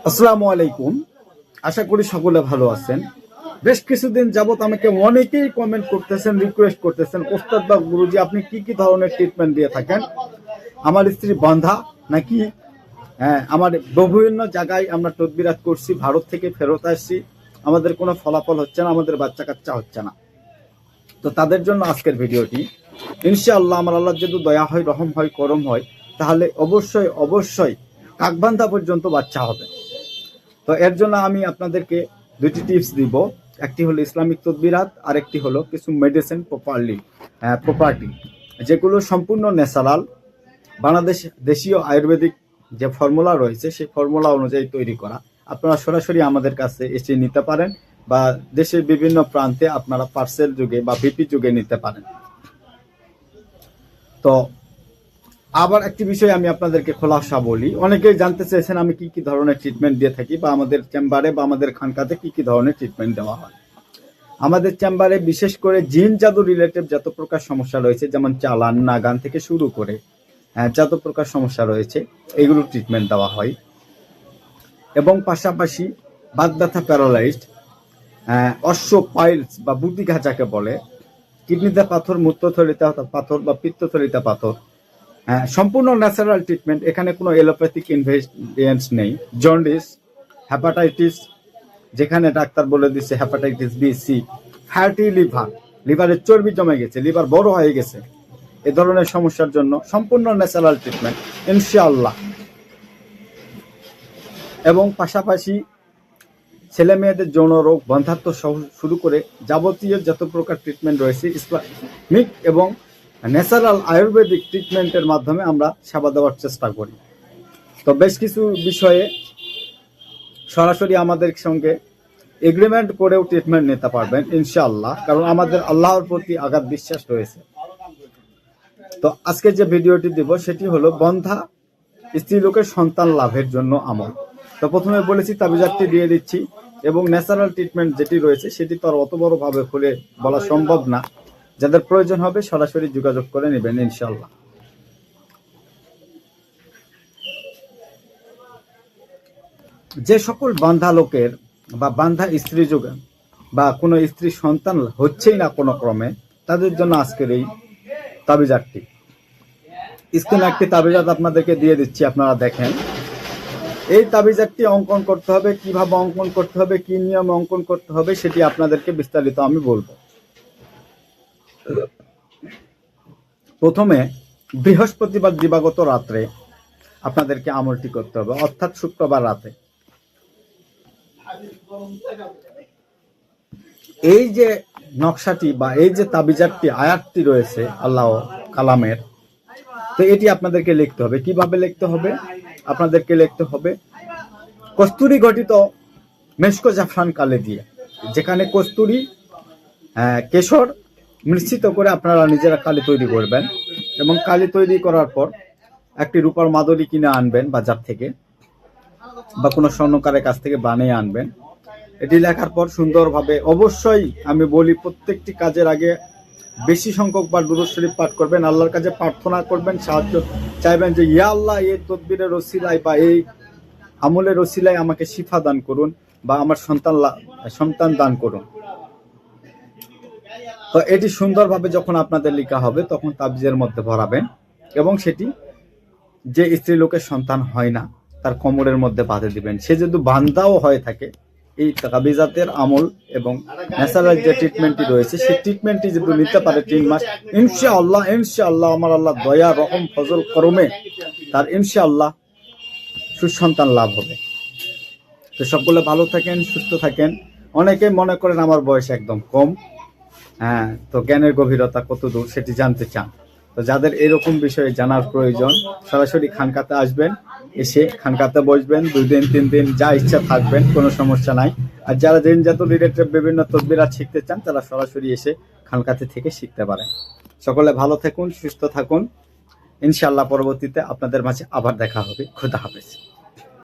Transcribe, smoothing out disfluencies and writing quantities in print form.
আসসালামু আলাইকুম। আশা করি সকলে ভালো আছেন। বেশ কিছুদিন যাবত আমাকে অনেকেই কমেন্ট করতেছেন, রিকোয়েস্ট করতেছেন, ওস্তাদ বা গুরুজি আপনি কি কি ধরনের ট্রিটমেন্ট দিয়ে থাকেন। আমার স্ত্রী বন্ধা নাকি? হ্যাঁ, আমার বিভিন্ন জায়গায় আমরা তদবিরাত করছি, ভারত থেকে ফেরত আসছি, আমাদের কোনো ফলাফল হচ্ছে না, আমাদের বাচ্চা কাচ্চা হচ্ছে না। তো তাদের জন্য আজকের ভিডিওটি। ইনশাআল্লাহ আমার আল্লাহ যদি দয়া হয়, রহম হয়, করম হয়, তাহলে অবশ্যই অবশ্যই কাকবান্ধা পর্যন্ত বাচ্চা হবে। তো এর জন্য আমি আপনাদেরকে দুটি টিপস দিব। একটি হলো ইসলামিক তদবিরাত, আর একটি হলো কিছু মেডিসিন প্রপার্টি, যেগুলো সম্পূর্ণ ন্যাচারাল, বাংলাদেশ দেশীয় আয়ুর্বেদিক যে ফর্মুলা রয়েছে সেই ফর্মুলা অনুযায়ী তৈরি করা। আপনারা সরাসরি আমাদের কাছে এসে নিতে পারেন, বা দেশের বিভিন্ন প্রান্তে আপনারা পার্সেল যুগে বা ভিপি যুগে নিতে পারেন। তো আবার একটি বিষয় আমি আপনাদেরকে খোলাসা বলি, অনেকেই জানতে চেয়েছেন আমি কি কি ধরনের ট্রিটমেন্ট দিয়ে থাকি, বা আমাদের চেম্বারে বা আমাদের খানকাতে কি কি ধরনের ট্রিটমেন্ট দেওয়া হয়। আমাদের চেম্বারে বিশেষ করে জিন জাদু রিলেটেড যত প্রকার সমস্যা রয়েছে, যেমন চালান, নাগান থেকে শুরু করে যত প্রকার সমস্যা রয়েছে, এগুলো ট্রিটমেন্ট দেওয়া হয়। এবং পাশাপাশি বাত ব্যথা, প্যারালাইজড, অশ্ব পাইলস বা বুদ্ধিঘা যাকে বলে, কিডনিতে পাথর, মূত্রথলিতে পাথর বা পিত্তথলিতে পাথর, সম্পূর্ণ ন্যাচারাল ট্রিটমেন্ট। এখানে কোনো এলোপ্যাথিক ইনভেস্টিগেন্টস নেই। জন্ডিস, হ্যাপাটাইটিস, যেখানে ডাক্তার বলে দিচ্ছে hepatitis B, C, fatty liver, লিভারের চর্বি জমে গেছে, লিভার বড় হয়ে গেছে, এ ধরনের সমস্যার জন্য সম্পূর্ণ ন্যাচারাল ট্রিটমেন্ট ইনশাআল্লাহ। এবং পাশাপাশি ছেলে মেয়েদের যৌন রোগ, বন্ধ্যাত্ব শুরু করে যাবতীয় যত প্রকার ট্রিটমেন্ট রয়েছে, ইসলামিক এবং ন্যাচারাল আয়ুর্বেদিক ট্রিটমেন্টের মাধ্যমে আমরা সেবা দেওয়ার চেষ্টা করি। তো বেশ কিছু বিষয়ে সরাসরি আমাদের সঙ্গে এগ্রিমেন্ট করেও ট্রিটমেন্ট নিতে পারবেন ইনশাআল্লাহ, কারণ আমাদের আল্লাহর প্রতি আগাধ বিশ্বাস রয়েছে। তো আজকে যে ভিডিওটি দিব সেটি হলো বন্ধা স্ত্রীলোকের সন্তান লাভের জন্য আমল। তো প্রথমে বলেছি তাবিজাতটি দিয়ে দিচ্ছি, এবং ন্যাচারাল ট্রিটমেন্ট যেটি রয়েছে সেটি তো আর অত বড় ভাবে খুলে বলা সম্ভব না। যাদের প্রয়োজন হবে সরাসরি যোগাযোগ করে নেবেন ইনশাআল্লাহ। যে সকল বান্ধা লোকের বা বান্ধা স্ত্রী যোগে বা কোনো স্ত্রী সন্তান হচ্ছেই না কোনো ক্রমে, তাদের জন্য আজকের এই তাবিজাতটি। স্ক্রিনে একটি তাবিজাত আপনাদেরকে দিয়ে দিচ্ছি, আপনারা দেখেন। এই তাবিজাতটি অঙ্কন করতে হবে, কিভাবে অঙ্কন করতে হবে, কি নিয়মে অঙ্কন করতে হবে, সেটি আপনাদেরকে বিস্তারিত আমি বলবো। প্রথমে বৃহস্পতিবার দিবাগত রাত্রে আপনাদেরকে আমলটি করতে হবে, অর্থাৎ শুক্রবার রাতে। এই যে নকশাটি বা এই যে তাবিজাতটি, আয়াতটি রয়েছে আল্লাহ কালামের, তো এটি আপনাদেরকে লিখতে হবে। কিভাবে লিখতে হবে? আপনাদেরকে লিখতে হবে কস্তুরী ঘটিত মেশকো জাফরান কালে দিয়ে, যেখানে কস্তুরী, কেশর মিশ্রিত করে আপনারা নিজেরা কালি তৈরি করবেন। এবং কালি তৈরি করার পর একটি রূপার মাদুলি কিনে আনবেন বাজার থেকে, বা কোনো স্বর্ণকারের কাছ থেকে বানিয়ে আনবেন। এটি লেখার পর সুন্দরভাবে, অবশ্যই আমি বলি প্রত্যেকটি কাজের আগে বেশি সংখ্যক বার দুরূদ শরীফ পাঠ করবেন, আল্লাহর কাছে প্রার্থনা করবেন, সাহায্য চাইবেন যে ইয়া আল্লাহ, এই তদবিরের ওসিলায় বা এই আমলের ওসিলায় আমাকে শিফা দান করুন, বা আমার সন্তান দান করুন। তো এটি সুন্দরভাবে যখন আপনাদের লেখা হবে তখন তাবিজের মধ্যে ভরাবেন, এবং সেটি যে স্ত্রী লোকের সন্তান হয় না তার কোমরের মধ্যে বাঁধে দিবেন। সে যদি বান্দাও হয়ে থাকে, এই তাবিজাতের আমল এবং ন্যাচারাল যে ট্রিটমেন্টটি রয়েছে সেই ট্রিটমেন্টটি যদি নিতে পারে 3 মাস, ইনশাআল্লাহ ইনশাআল্লাহ আমার আল্লাহ দয়া, রহম, ফজল, করমে তার ইনশাআল্লাহ সুসন্তান লাভ হবে। তো সকলে ভালো থাকেন, সুস্থ থাকেন। অনেকে মনে করেন আমার বয়স একদম কম, তো জ্ঞানের গভীরতা কত দূর সেটি জানতে চান। তো যাদের এরকম বিষয়ে জানার প্রয়োজন, সরাসরি খানকাতে আসবেন, এসে খানকাতে বসবেন, 2 দিন 3 দিন যা ইচ্ছা থাকবেন, কোনো সমস্যা নাই। আর যারা জিনজাত রিলেটেড বিভিন্ন তদবিরাত শিখতে চান তারা সরাসরি এসে খানকাতে থেকে শিখতে পারেন। সকলে ভালো থাকুন, সুস্থ থাকুন। ইনশাআল্লাহ পরবর্তীতে আপনাদের মাঝে আবার দেখা হবে। খোদা হাফেজ।